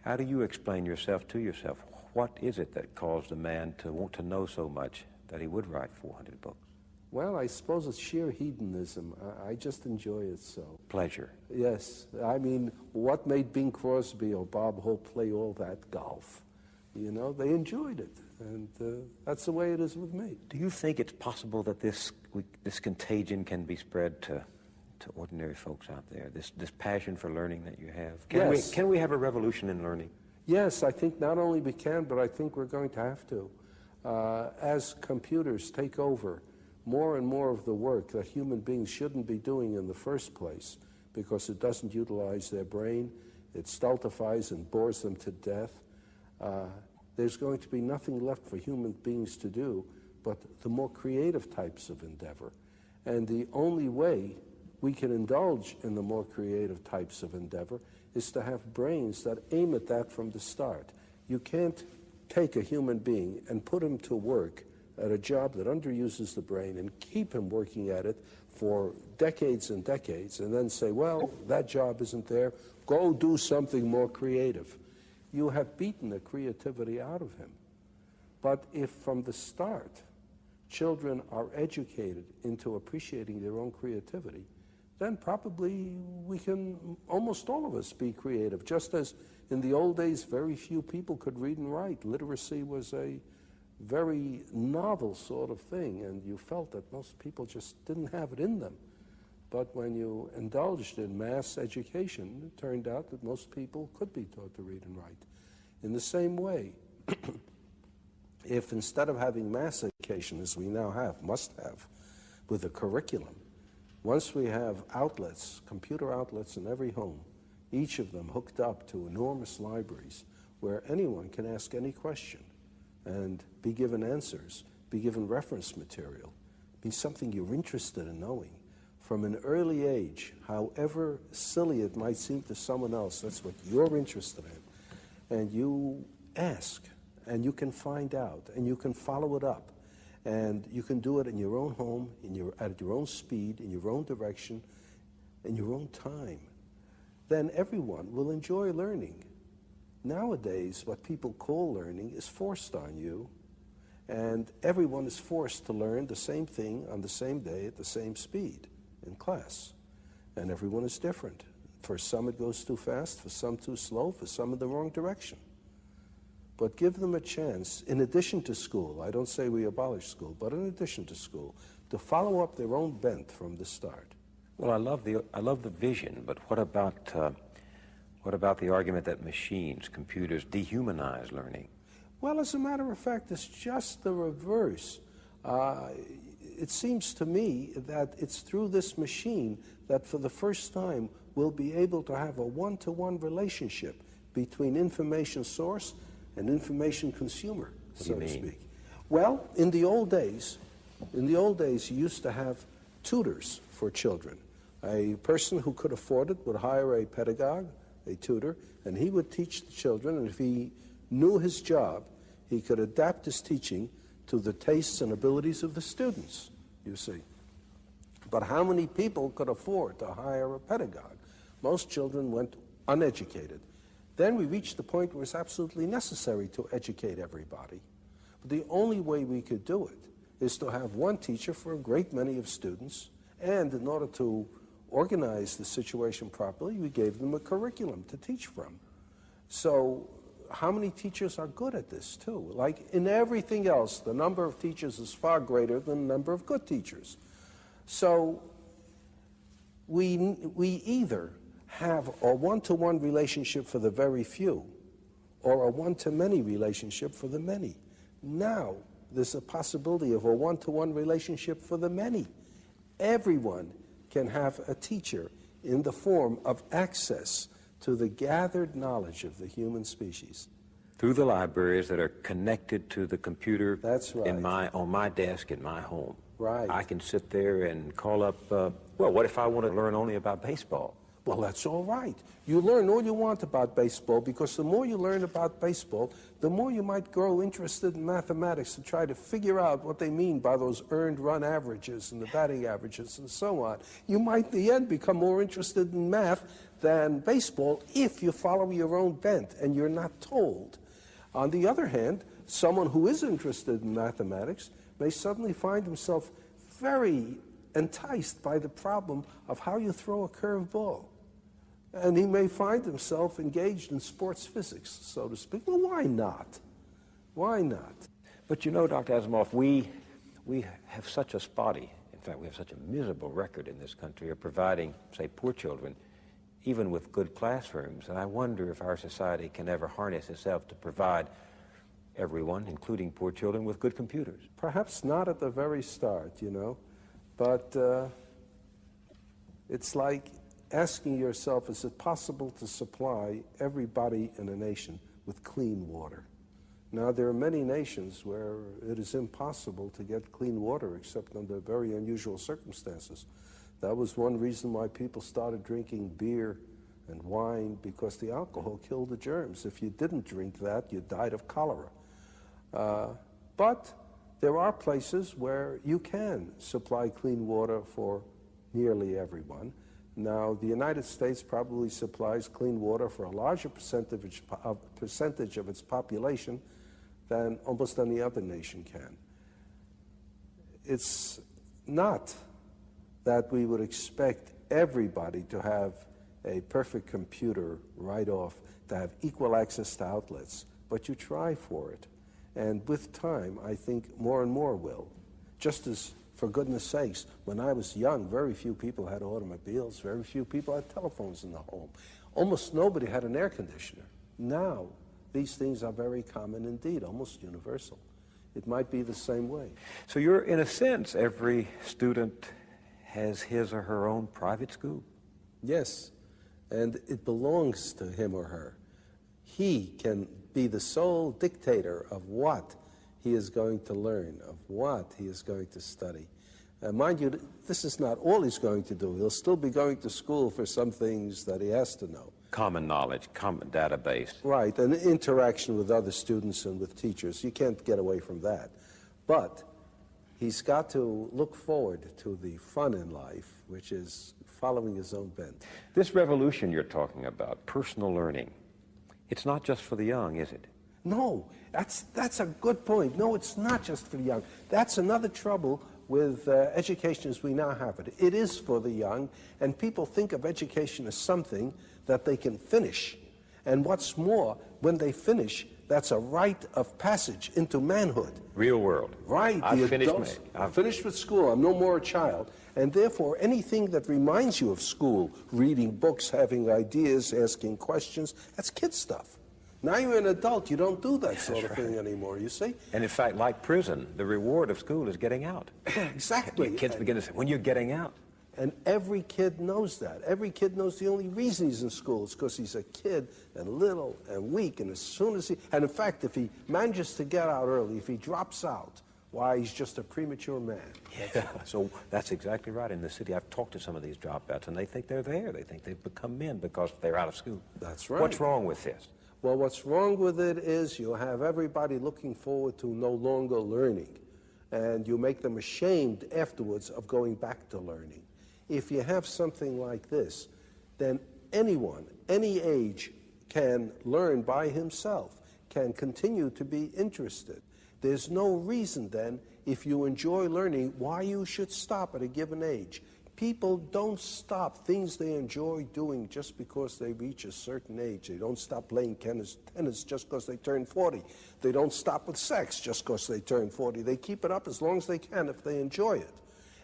How do you explain yourself to yourself? What is it that caused a man to want to know so much that he would write 400 books? Well, I suppose it's sheer hedonism. I just enjoy it so. Pleasure. Yes. I mean, what made Bing Crosby or Bob Hope play all that golf? You know, they enjoyed it. And that's the way it is with me. Do you think it's possible that this contagion can be spread to ordinary folks out there, this passion for learning that you have? Can we have a revolution in learning? Yes, I think not only we can, but I think we're going to have to. As computers take over more and more of the work that human beings shouldn't be doing in the first place because it doesn't utilize their brain, it stultifies and bores them to death, there's going to be nothing left for human beings to do but the more creative types of endeavor. And the only way we can indulge in the more creative types of endeavor is to have brains that aim at that from the start. You can't take a human being and put him to work at a job that underuses the brain and keep him working at it for decades and decades and then say, well, that job isn't there, go do something more creative. You have beaten the creativity out of him. But if from the start children are educated into appreciating their own creativity, then probably we can, almost all of us, be creative. Just as in the old days, very few people could read and write. Literacy was a very novel sort of thing, and you felt that most people just didn't have it in them. But when you indulged in mass education, it turned out that most people could be taught to read and write. In the same way, if instead of having mass education, as we now have, must have, with a curriculum, once we have outlets, computer outlets in every home, each of them hooked up to enormous libraries where anyone can ask any question and be given answers, be given reference material, be something you're interested in knowing. From an early age, however silly it might seem to someone else, that's what you're interested in. And you ask, and you can find out, and you can follow it up. And you can do it in your own home, at your own speed, in your own direction, in your own time. Then everyone will enjoy learning. Nowadays, what people call learning is forced on you, and everyone is forced to learn the same thing on the same day at the same speed in class. And everyone is different. For some it goes too fast, for some too slow, for some in the wrong direction. But give them a chance, in addition to school, I don't say we abolish school, but in addition to school, to follow up their own bent from the start. Well, I love the vision, but what about the argument that machines, computers, dehumanize learning? Well, as a matter of fact, it's just the reverse. It seems to me that it's through this machine that for the first time we'll be able to have a one-to-one relationship between information source and information consumer, so to speak. Well, in the old days, you used to have tutors for children. A person who could afford it would hire a pedagogue, a tutor, and he would teach the children, and if he knew his job, he could adapt his teaching to the tastes and abilities of the students, you see. But how many people could afford to hire a pedagogue? Most children went uneducated. Then we reached the point where it's absolutely necessary to educate everybody. But the only way we could do it is to have one teacher for a great many of students, and in order to organize the situation properly, we gave them a curriculum to teach from. So how many teachers are good at this too? Like in everything else, the number of teachers is far greater than the number of good teachers. So we either have a one-to-one relationship for the very few or a one-to-many relationship for the many. Now there's a possibility of a one-to-one relationship for the many. Everyone can have a teacher in the form of access to the gathered knowledge of the human species. Through the libraries that are connected to the computer. That's right. On my desk in my home. Right. I can sit there and call up, well, what if I want to learn only about baseball? Well, that's all right. You learn all you want about baseball, because the more you learn about baseball, the more you might grow interested in mathematics to try to figure out what they mean by those earned run averages and the batting averages and so on. You might, in the end, become more interested in math than baseball if you follow your own bent and you're not told. On the other hand, someone who is interested in mathematics may suddenly find himself very enticed by the problem of how you throw a curved ball. And he may find himself engaged in sports physics, so to speak. Well, why not? Why not? But you know, Dr. Asimof, we have such a spotty, in fact, we have such a miserable record in this country of providing, say, poor children, even with good classrooms. And I wonder if our society can ever harness itself to provide everyone, including poor children, with good computers. Perhaps not at the very start, you know, but it's like asking yourself, is it possible to supply everybody in a nation with clean water? Now, there are many nations where it is impossible to get clean water except under very unusual circumstances. That was one reason why people started drinking beer and wine, because the alcohol killed the germs. If you didn't drink that, you died of cholera. But there are places where you can supply clean water for nearly everyone. Now, the United States probably supplies clean water for a larger percentage of its population than almost any other nation can. It's not that we would expect everybody to have a perfect computer right off, to have equal access to outlets, but you try for it. And with time, I think more and more will. Just as, for goodness sakes, when I was young, very few people had automobiles, very few people had telephones in the home. Almost nobody had an air conditioner. Now, these things are very common indeed, almost universal. It might be the same way. So you're, in a sense, every student has his or her own private school? Yes, and it belongs to him or her. He can be the sole dictator of what he is going to learn, of what he is going to study. Mind you, this is not all he's going to do. He'll still be going to school for some things that he has to know. Common knowledge, common database. Right, and interaction with other students and with teachers. You can't get away from that. But he's got to look forward to the fun in life, which is following his own bent. This revolution you're talking about, personal learning, it's not just for the young, is it? No, that's a good point. No, it's not just for the young. That's another trouble with education as we now have it. It is for the young, and people think of education as something that they can finish. And what's more, when they finish, that's a rite of passage into manhood. Real world. Right. I've finished with school. I'm no more a child. And therefore, anything that reminds you of school, reading books, having ideas, asking questions, that's kid stuff. Now you're an adult, you don't do that sort of thing anymore, you see? And in fact, like prison, the reward of school is getting out. Exactly. Kids begin to say, when you're getting out. And every kid knows that. Every kid knows the only reason he's in school is because he's a kid and little and weak. And as soon as and in fact, if he manages to get out early, if he drops out, why, he's just a premature man. Yeah. So that's exactly right. In the city, I've talked to some of these dropouts, and they think they're there. They think they've become men because they're out of school. That's right. What's wrong with this? Well, what's wrong with it is you have everybody looking forward to no longer learning, and you make them ashamed afterwards of going back to learning. If you have something like this, then anyone, any age, can learn by himself, can continue to be interested. There's no reason then, if you enjoy learning, why you should stop at a given age. People don't stop things they enjoy doing just because they reach a certain age. They don't stop playing tennis just because they turn 40. They don't stop with sex just because they turn 40. They keep it up as long as they can if they enjoy it.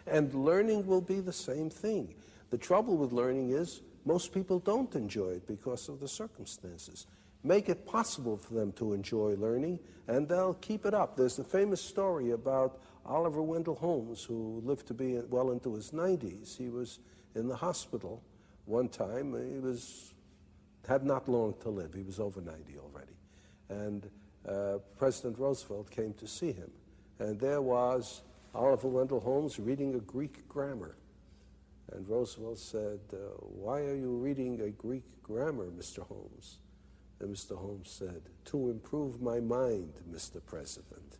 And learning will be the same thing. The trouble with learning is most people don't enjoy it because of the circumstances. Make it possible for them to enjoy learning, and they'll keep it up. There's the famous story about Oliver Wendell Holmes, who lived to be well into his 90s. He was in the hospital one time. He had not long to live. He was over 90 already. And President Roosevelt came to see him. And there was Oliver Wendell Holmes reading a Greek grammar. And Roosevelt said, why are you reading a Greek grammar, Mr. Holmes? And Mr. Holmes said, to improve my mind, Mr. President.